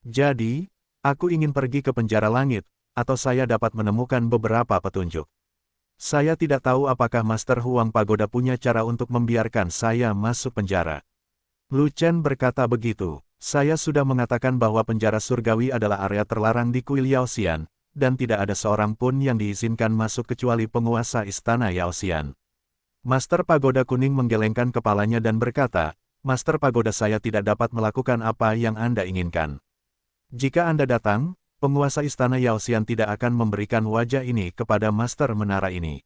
Jadi, aku ingin pergi ke penjara langit, atau saya dapat menemukan beberapa petunjuk. Saya tidak tahu apakah Master Huang Pagoda punya cara untuk membiarkan saya masuk penjara. Lu Chen berkata begitu. Saya sudah mengatakan bahwa penjara surgawi adalah area terlarang di kuil Yaoxian, dan tidak ada seorang pun yang diizinkan masuk kecuali penguasa Istana Yaoxian. Master Pagoda Kuning menggelengkan kepalanya dan berkata, Master Pagoda saya tidak dapat melakukan apa yang Anda inginkan. Jika Anda datang, penguasa Istana Yaoxian tidak akan memberikan wajah ini kepada Master Menara ini.